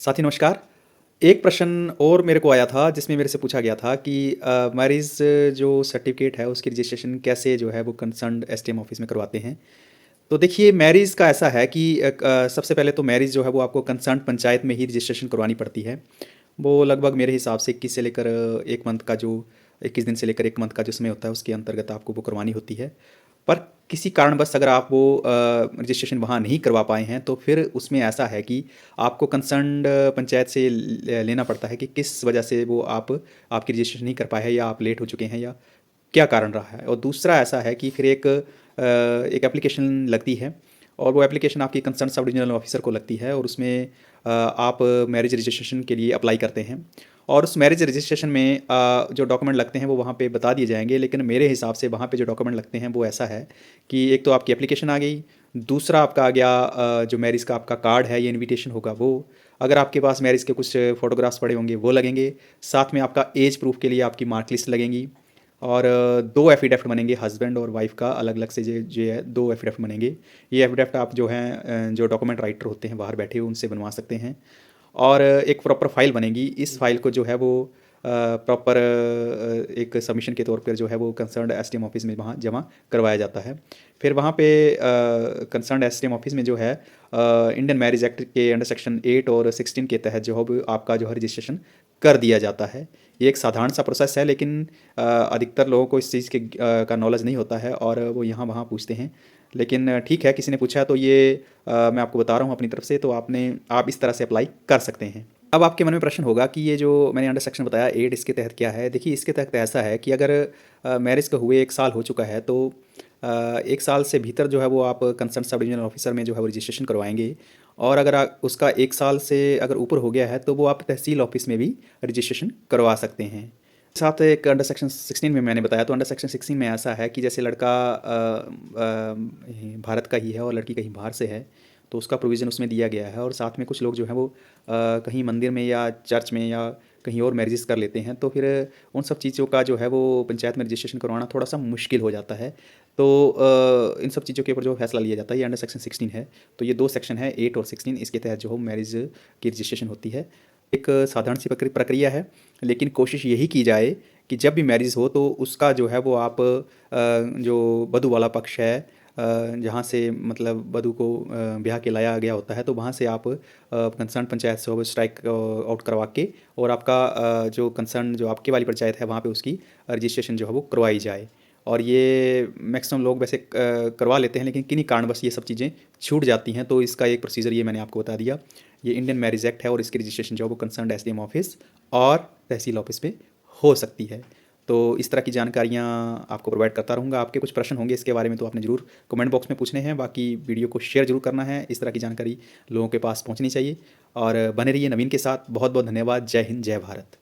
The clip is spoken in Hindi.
साथी नमस्कार। एक प्रश्न और मेरे को आया था जिसमें मेरे से पूछा गया था कि मैरिज जो सर्टिफ़िकेट है उसकी रजिस्ट्रेशन कैसे जो है वो कंसर्न्ड एसटीएम ऑफ़िस में करवाते हैं। तो देखिए मैरिज का ऐसा है कि सबसे पहले तो मैरिज जो है वो आपको कंसर्न्ड पंचायत में ही रजिस्ट्रेशन करवानी पड़ती है। वो लगभग मेरे हिसाब से 21 से लेकर 1 मंथ का जो 21 दिन से लेकर 1 मंथ का जो समय होता है उसके अंतर्गत आपको वो करवानी होती है। पर किसी कारणवश अगर आप वो रजिस्ट्रेशन वहाँ नहीं करवा पाए हैं तो फिर उसमें ऐसा है कि आपको कंसर्न्ड पंचायत से लेना पड़ता है कि किस वजह से वो आप आपकी रजिस्ट्रेशन नहीं कर पाए हैं या आप लेट हो चुके हैं या क्या कारण रहा है। और दूसरा ऐसा है कि फिर एक एप्लीकेशन लगती है और वो एप्लीकेशन आपकी कंसर्न सब डिविजनल ऑफिसर को लगती है और उसमें आप मैरिज रजिस्ट्रेशन के लिए अप्लाई करते हैं और उस मैरिज रजिस्ट्रेशन में जो डॉक्यूमेंट लगते हैं वो वहाँ पे बता दिए जाएंगे। लेकिन मेरे हिसाब से वहाँ पे जो डॉक्यूमेंट लगते हैं वो ऐसा है कि एक तो आपकी एप्लीकेशन आ गई, दूसरा आपका आ गया जो मैरिज का आपका कार्ड है या इनविटेशन होगा वो, अगर आपके पास मैरिज के कुछ फ़ोटोग्राफ्स पड़े होंगे वो लगेंगे, साथ में आपका एज प्रूफ के लिए आपकी मार्क लिस्ट लगेंगी और 2 एफिडेविट बनेंगे हस्बैंड और वाइफ का अलग-अलग से जो है 2 एफिडेविट बनेंगे। ये एफिडेविट आप जो हैं जो डॉक्यूमेंट राइटर होते हैं बाहर बैठे हुए उनसे बनवा सकते हैं और एक प्रॉपर फ़ाइल बनेगी। इस फ़ाइल को जो है वो प्रॉपर एक सबमिशन के तौर पर जो है वो कंसर्न्ड एसडीएम ऑफिस में वहाँ जमा करवाया जाता है। फिर वहाँ पे कंसर्न्ड एसडीएम ऑफिस में जो है इंडियन मैरिज एक्ट के अंडर सेक्शन 8 और 16 के तहत जो है वो आपका जो है रजिस्ट्रेशन कर दिया जाता है। ये एक साधारण सा प्रोसेस है लेकिन अधिकतर लोगों को इस चीज़ के का नॉलेज नहीं होता है और वो यहाँ वहाँ पूछते हैं। लेकिन ठीक है, किसी ने पूछा तो ये मैं आपको बता रहा हूँ अपनी तरफ से, तो आप इस तरह से अप्लाई कर सकते हैं। अब आपके मन में प्रश्न होगा कि ये जो मैंने अंडर सेक्शन बताया 8 इसके तहत क्या है? देखिए इसके तहत ऐसा है कि अगर मैरिज को हुए 1 साल हो चुका है तो 1 साल से भीतर जो है वो आप कंसर्न सब डिविजनल ऑफिसर में जो है वो रजिस्ट्रेशन करवाएंगे और अगर उसका 1 साल से अगर ऊपर हो गया है तो वो आप तहसील ऑफिस में भी रजिस्ट्रेशन करवा सकते हैं। साथ एक अंडर सेक्शन 16 में मैंने बताया, तो अंडर सेक्शन 16 में ऐसा है कि जैसे लड़का भारत का ही है और लड़की कहीं बाहर से है तो उसका प्रोविज़न उसमें दिया गया है और साथ में कुछ लोग जो हैं वो कहीं मंदिर में या चर्च में या कहीं और मैरिजेस कर लेते हैं तो फिर उन सब चीज़ों का जो है वो पंचायत में रजिस्ट्रेशन करवाना थोड़ा सा मुश्किल हो जाता है। तो इन सब चीज़ों के ऊपर जो फैसला लिया जाता है ये अंडर सेक्शन 16 है। तो ये 2 सेक्शन है 8 और 16, इसके तहत जो हो मैरिज की रजिस्ट्रेशन होती है। एक साधारण सी प्रक्रिया है लेकिन कोशिश यही की जाए कि जब भी मैरिज हो तो उसका जो है वो आप जो वधू वाला पक्ष है जहाँ से मतलब वधू को ब्याह के लाया गया होता है तो वहाँ से आप कंसर्न पंचायत से वो स्ट्राइक आउट करवा के और आपका जो कंसर्न जो आपकी वाली पंचायत है वहाँ पे उसकी रजिस्ट्रेशन जो है वो करवाई जाए। और ये मैक्सिमम लोग वैसे करवा लेते हैं लेकिन किन्हीं कारणवश ये सब चीज़ें छूट जाती हैं, तो इसका एक प्रोसीजर ये मैंने आपको बता दिया। ये इंडियन मैरिज एक्ट है और इसकी रजिस्ट्रेशन जो है वो कंसर्न एसडीएम ऑफिस और तहसील ऑफिस में हो सकती है। तो इस तरह की जानकारियाँ आपको प्रोवाइड करता रहूँगा। आपके कुछ प्रश्न होंगे इसके बारे में तो आपने ज़रूर कमेंट बॉक्स में पूछने हैं। बाकी वीडियो को शेयर ज़रूर करना है, इस तरह की जानकारी लोगों के पास पहुँचनी चाहिए और बने रहिए नवीन के साथ। बहुत बहुत धन्यवाद। जय हिंद, जय भारत।